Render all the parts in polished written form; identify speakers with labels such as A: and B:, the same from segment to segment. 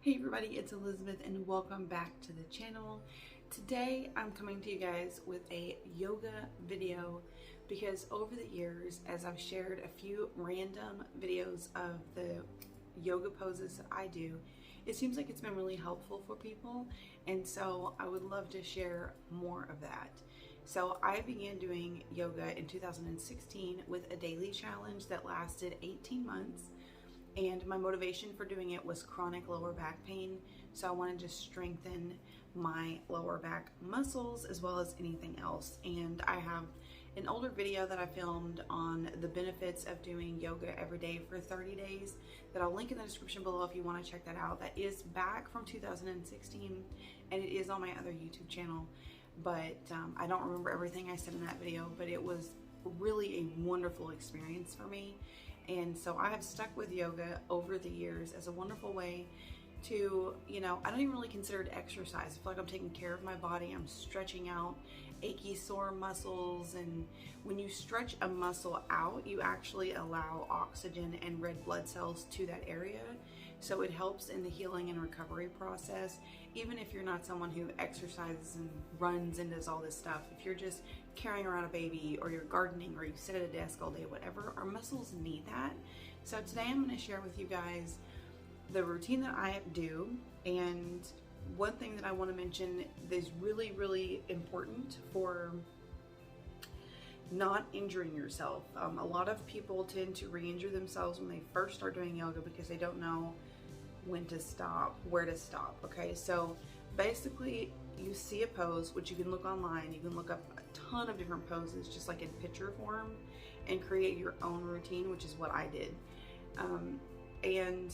A: Hey everybody, it's Elizabeth and welcome back to the channel. Today I'm coming to you guys with a yoga video because over the years, as I've shared a few random videos of the yoga poses that I do, it seems like it's been really helpful for people, and so I would love to share more of that. So I began doing yoga in 2016 with a daily challenge that lasted 18 months. And my motivation for doing it was chronic lower back pain. So I wanted to strengthen my lower back muscles as well as anything else. And I have an older video that I filmed on the benefits of doing yoga every day for 30 days that I'll link in the description below if you want to check that out. That is back from 2016 and it is on my other YouTube channel. But I don't remember everything I said in that video, but it was really a wonderful experience for me. And so I have stuck with yoga over the years as a wonderful way to, I don't even really consider it exercise. I feel like I'm taking care of my body. I'm stretching out achy, sore muscles. And when you stretch a muscle out, you actually allow oxygen and red blood cells to that area. So it helps in the healing and recovery process. Even if you're not someone who exercises and runs and does all this stuff, if you're just carrying around a baby or you're gardening or you sit at a desk all day, whatever, our muscles need that. So today I'm going to share with you guys the routine that I do. And one thing that I want to mention that is really, really important for not injuring yourself. A lot of people tend to re-injure themselves when they first start doing yoga because they don't know when to stop, where to stop. Okay, so basically you see a pose, which you can look online, you can look up a ton of different poses just like in picture form and create your own routine, which is what I did. And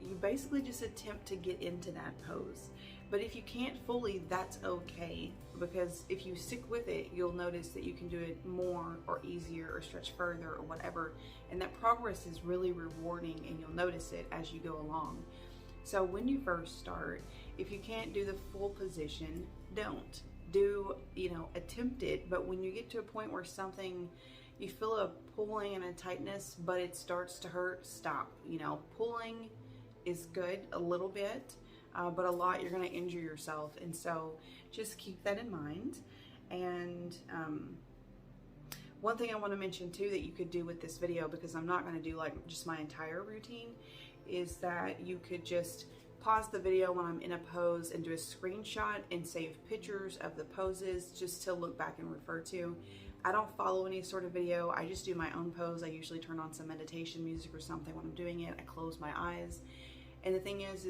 A: you basically just attempt to get into that pose. But if you can't fully, that's okay, because if you stick with it, you'll notice that you can do it more or easier or stretch further or whatever. And that progress is really rewarding and you'll notice it as you go along. So when you first start, if you can't do the full position, don't. Attempt it, but when you get to a point where you feel a pulling and a tightness, but it starts to hurt, stop. Pulling is good a little bit, but a lot you're going to injure yourself, and so just keep that in mind. And one thing I want to mention too that you could do with this video, because I'm not going to do like just my entire routine, is that you could just pause the video when I'm in a pose and do a screenshot and save pictures of the poses just to look back and refer to. I don't follow any sort of video. I just do my own pose. I usually turn on some meditation music or something when I'm doing it. I close my eyes. And the thing is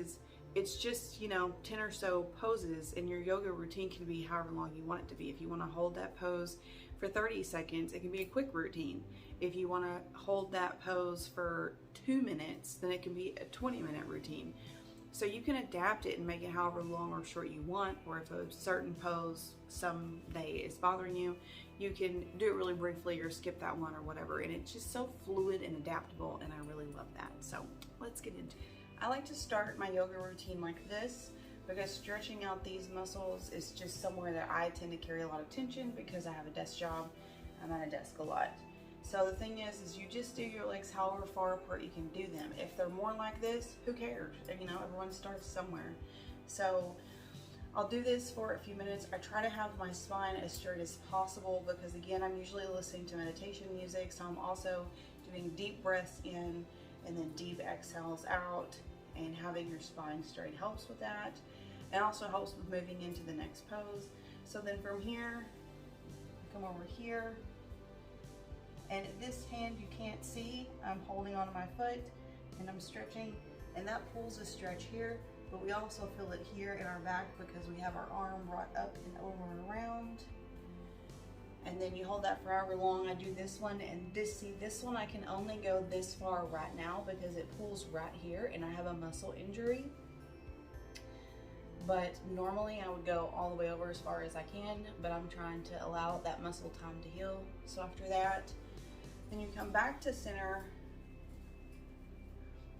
A: it's just, 10 or so poses, and your yoga routine can be however long you want it to be. If you want to hold that pose for 30 seconds, it can be a quick routine. If you want to hold that pose for 2 minutes, then it can be a 20-minute routine. So you can adapt it and make it however long or short you want, or if a certain pose someday is bothering you, you can do it really briefly or skip that one or whatever. And it's just so fluid and adaptable, and I really love that. So let's get into it. I like to start my yoga routine like this because stretching out these muscles is just somewhere that I tend to carry a lot of tension because I have a desk job. I'm at a desk a lot. So the thing is you just do your legs however far apart you can do them. If they're more like this, who cares? Everyone starts somewhere. So I'll do this for a few minutes. I try to have my spine as straight as possible because, again, I'm usually listening to meditation music, so I'm also doing deep breaths in and then deep exhales out, and having your spine straight helps with that. It also helps with moving into the next pose. So then from here, come over here, and this hand you can't see, I'm holding onto my foot and I'm stretching, and that pulls a stretch here, but we also feel it here in our back because we have our arm brought up and over and around. And then you hold that for however long. I do this one, and this one I can only go this far right now because it pulls right here and I have a muscle injury. But normally I would go all the way over as far as I can, but I'm trying to allow that muscle time to heal. So after that, then you come back to center,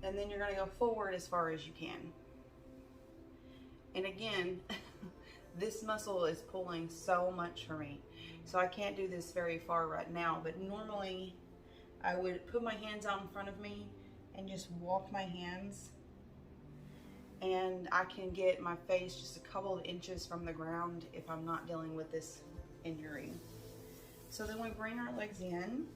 A: and then you're gonna go forward as far as you can. And again, this muscle is pulling so much for me. So I can't do this very far right now, but normally I would put my hands out in front of me and just walk my hands and and I can get my face just a couple of inches from the ground if I'm not dealing with this injury. So then we bring our legs in.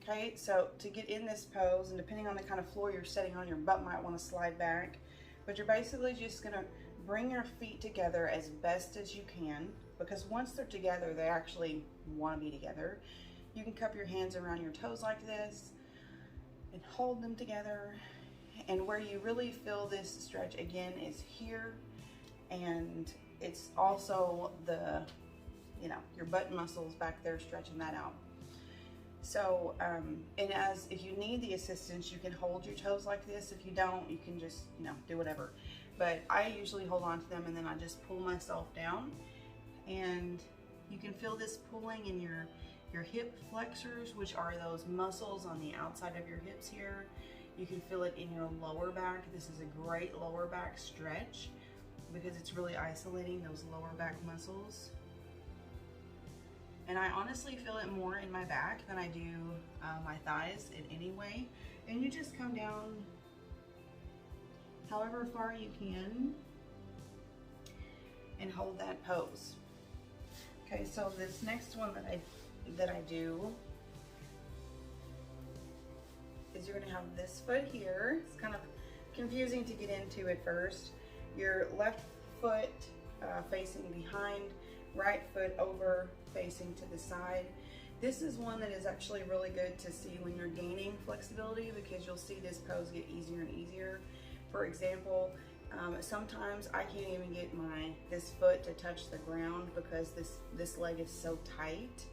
A: Okay, so to get in this pose, and depending on the kind of floor you're sitting on, your butt might want to slide back, but you're basically just gonna bring your feet together as best as you can, because once they're together, they actually want to be together. You can cup your hands around your toes like this and hold them together. And where you really feel this stretch again is here, and it's also the, your butt muscles back there, stretching that out. So, and if you need the assistance, you can hold your toes like this. If you don't, you can just, do whatever. But I usually hold on to them, and then I just pull myself down. And you can feel this pulling in your hip flexors, which are those muscles on the outside of your hips here. You can feel it in your lower back. This is a great lower back stretch because it's really isolating those lower back muscles. And I honestly feel it more in my back than I do my thighs in any way. And you just come down however far you can and hold that pose. Okay, so this next one that I do is you're gonna have this foot here. It's kind of confusing to get into at first. Your left foot facing behind, right foot over facing to the side. This is one that is actually really good to see when you're gaining flexibility, because you'll see this pose get easier and easier. For example, sometimes I can't even get this foot to touch the ground because this leg is so tight.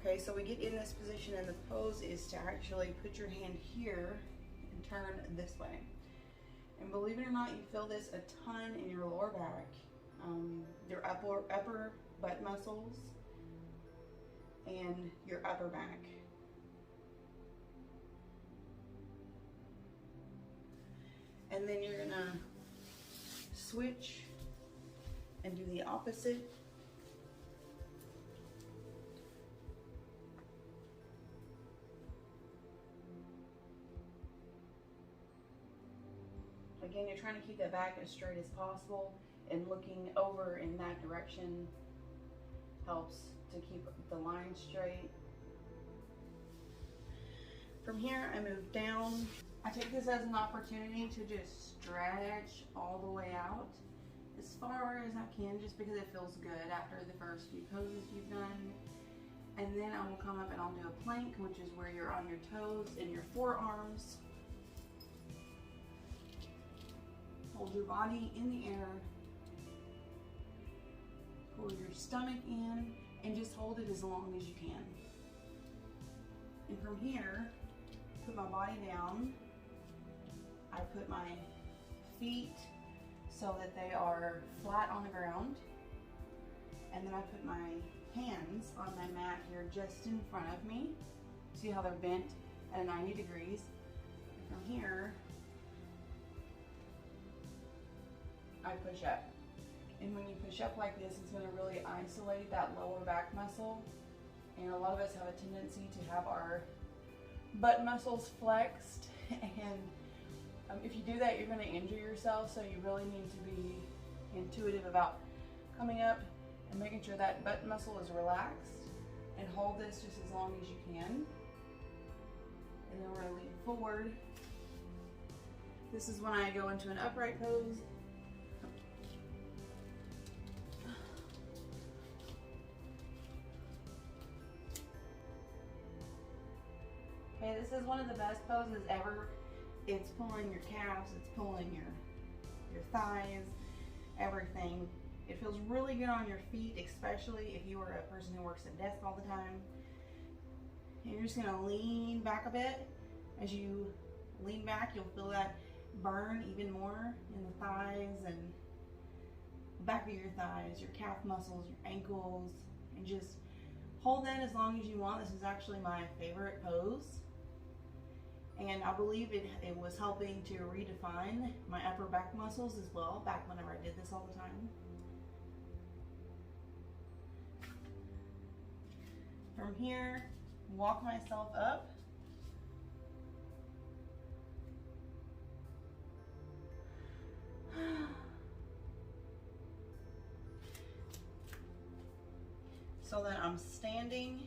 A: Okay, so we get in this position, and the pose is to actually put your hand here and turn this way. And believe it or not, you feel this a ton in your lower back, your upper butt muscles, and your upper back. And then you're gonna switch and do the opposite. Again, you're trying to keep that back as straight as possible, and looking over in that direction helps to keep the line straight. From here, I move down. I take this as an opportunity to just stretch all the way out as far as I can, just because it feels good after the first few poses you've done. And then I will come up and I'll do a plank, which is where you're on your toes and your forearms. Hold your body in the air. Pull your stomach in and just hold it as long as you can. And from here, put my body down. I put my feet so that they are flat on the ground. And then I put my hands on my mat here just in front of me. See how they're bent at 90 degrees. And from here, I push up. And when you push up like this, it's going to really isolate that lower back muscle. And a lot of us have a tendency to have our butt muscles flexed, and if you do that, you're going to injure yourself. So you really need to be intuitive about coming up and making sure that butt muscle is relaxed, and hold this just as long as you can. And then we're going to lean forward. This is when I go into an upright pose. Okay, this is one of the best poses ever. It's pulling your calves, it's pulling your thighs, everything. It feels really good on your feet, especially if you are a person who works at a desk all the time. And you're just gonna lean back a bit. As you lean back, you'll feel that burn even more in the thighs and the back of your thighs, your calf muscles, your ankles, and just hold that as long as you want. This is actually my favorite pose. And I believe it was helping to redefine my upper back muscles as well, back whenever I did this all the time. From here, walk myself up. So that I'm standing.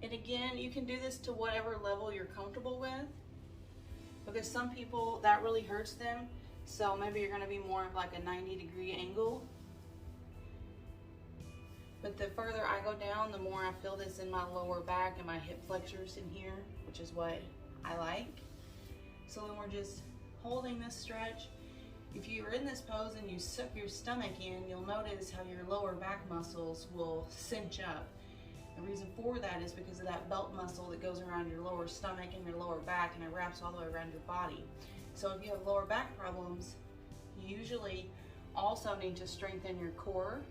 A: And again, you can do this to whatever level you're comfortable with, because some people that really hurts them. So maybe you're gonna be more of like a 90-degree angle. But the further I go down, the more I feel this in my lower back and my hip flexors in here, which is what I like. So then we're just holding this stretch. If you're in this pose and you suck your stomach in, you'll notice how your lower back muscles will cinch up. The reason for that is because of that belt muscle that goes around your lower stomach and your lower back, and it wraps all the way around your body. So if you have lower back problems, you usually also need to strengthen your core.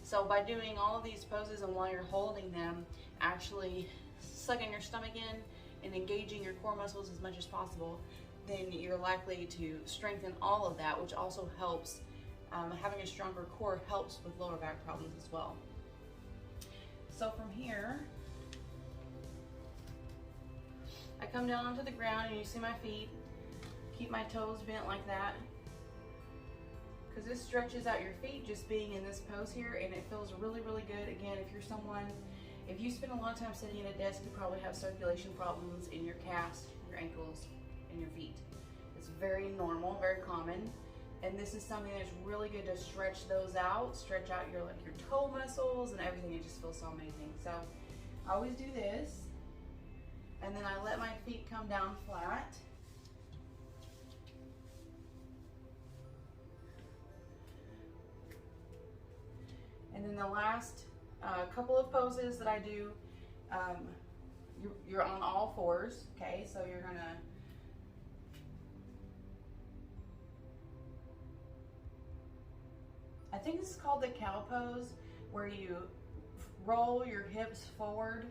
A: So by doing all of these poses and while you're holding them, actually sucking your stomach in and engaging your core muscles as much as possible, then you're likely to strengthen all of that, which also helps. Having a stronger core helps with lower back problems as well. So from here, I come down onto the ground and you see my feet. Keep my toes bent like that, because this stretches out your feet just being in this pose here, and it feels really, really good. Again, if you spend a lot of time sitting at a desk, you probably have circulation problems in your calves, your ankles, and your feet. It's very normal, very common. And this is something that's really good to stretch those out, stretch out your toe muscles and everything. It just feels so amazing. So I always do this, and then I let my feet come down flat. And then the last couple of poses that I do, you're on all fours, okay? So you're gonna I think this is called the cow pose, where you roll your hips forward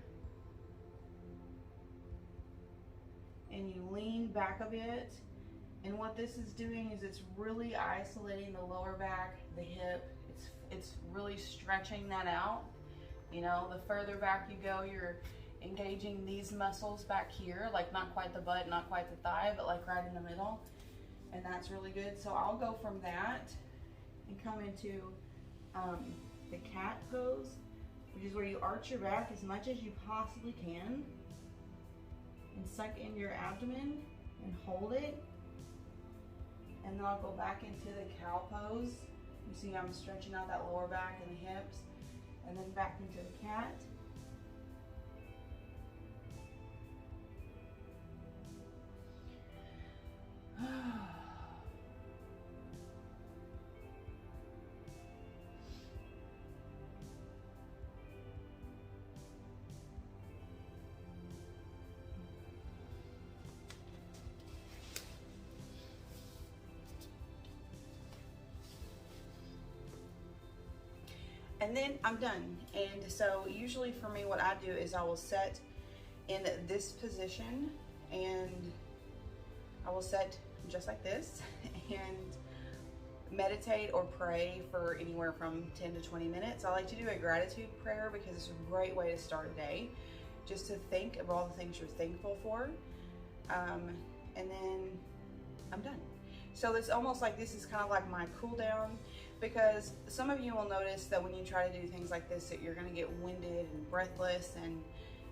A: and you lean back a bit. And what this is doing is it's really isolating the lower back, the hip. It's really stretching that out. You know, the further back you go, you're engaging these muscles back here, like not quite the butt, not quite the thigh, but like right in the middle. And that's really good. So I'll go from that and come into the cat pose, which is where you arch your back as much as you possibly can and suck in your abdomen and hold it. And then I'll go back into the cow pose. You see I'm stretching out that lower back and the hips, and then back into the cat. And then I'm done. And so usually for me, what I do is I will set in this position, and I will set just like this and meditate or pray for anywhere from 10 to 20 minutes. I like to do a gratitude prayer because it's a great way to start a day, just to think of all the things you're thankful for. And then I'm done. So it's almost like this is kind of like my cool down, because some of you will notice that when you try to do things like this, that you're gonna get winded and breathless, and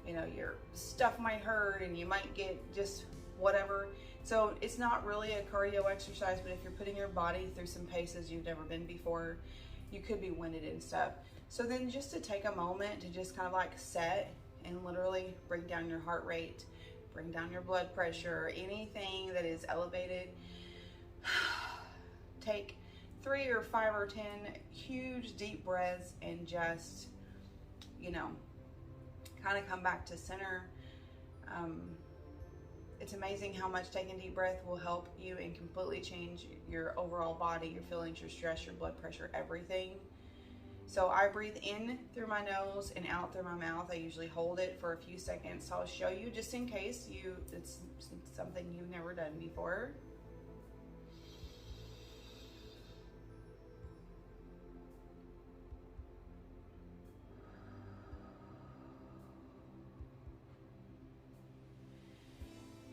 A: you know, your stuff might hurt and you might get just whatever. So it's not really a cardio exercise, but if you're putting your body through some paces you've never been before, you could be winded and stuff. So then just to take a moment to just kind of like set and literally bring down your heart rate, bring down your blood pressure, anything that is elevated. Take 3 or 5 or 10 huge deep breaths and just, you know, kind of come back to center. It's amazing how much taking deep breath will help you and completely change your overall body, your feelings, your stress, your blood pressure, everything. So I breathe in through my nose and out through my mouth. I usually hold it for a few seconds. So I'll show you just in case it's something you've never done before.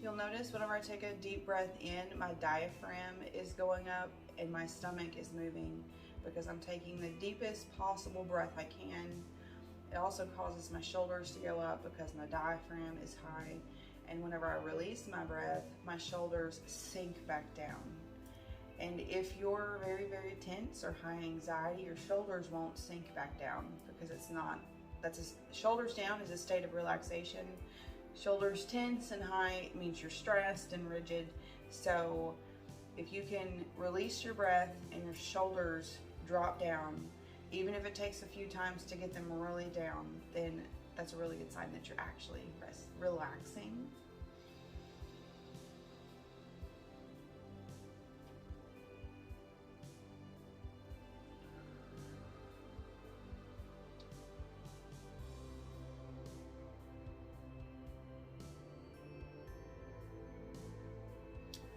A: you'll notice whenever I take a deep breath in, my diaphragm is going up and my stomach is moving because I'm taking the deepest possible breath I can. It also causes my shoulders to go up because my diaphragm is high. And whenever I release my breath, my shoulders sink back down. And if you're very, very tense or high anxiety, your shoulders won't sink back down because it's not, shoulders down is a state of relaxation. Shoulders tense and high means you're stressed and rigid. So if you can release your breath and your shoulders drop down, even if it takes a few times to get them really down, then that's a really good sign that you're actually relaxing.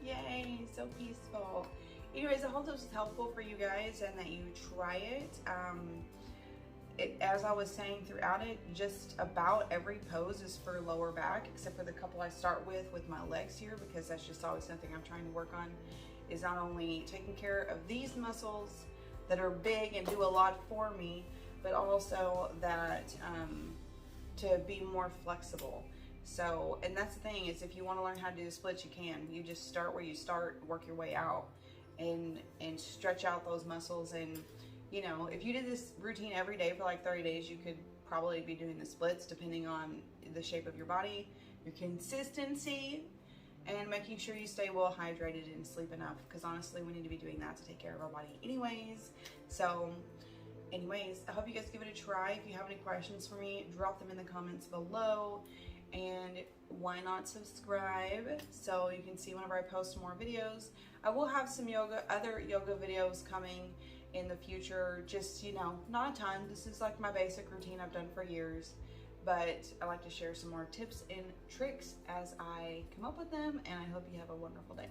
A: Yay, so peaceful. Anyways, I hope this was helpful for you guys and that you try it. As I was saying throughout it, just about every pose is for lower back, except for the couple I start with my legs here, because that's just always something I'm trying to work on, is not only taking care of these muscles that are big and do a lot for me, but also that to be more flexible. So, and that's the thing, is if you want to learn how to do the splits, you can. You just start where you start, work your way out, and stretch out those muscles. And you know, if you did this routine every day for like 30 days, you could probably be doing the splits depending on the shape of your body, your consistency, and making sure you stay well hydrated and sleep enough, because honestly, we need to be doing that to take care of our body anyways. So anyways, I hope you guys give it a try. If you have any questions for me, drop them in the comments below. And why not subscribe so you can see whenever I post more videos. I will have some other yoga videos coming in the future, just, you know, not a ton. This is like my basic routine I've done for years, but I like to share some more tips and tricks as I come up with them, and I hope you have a wonderful day.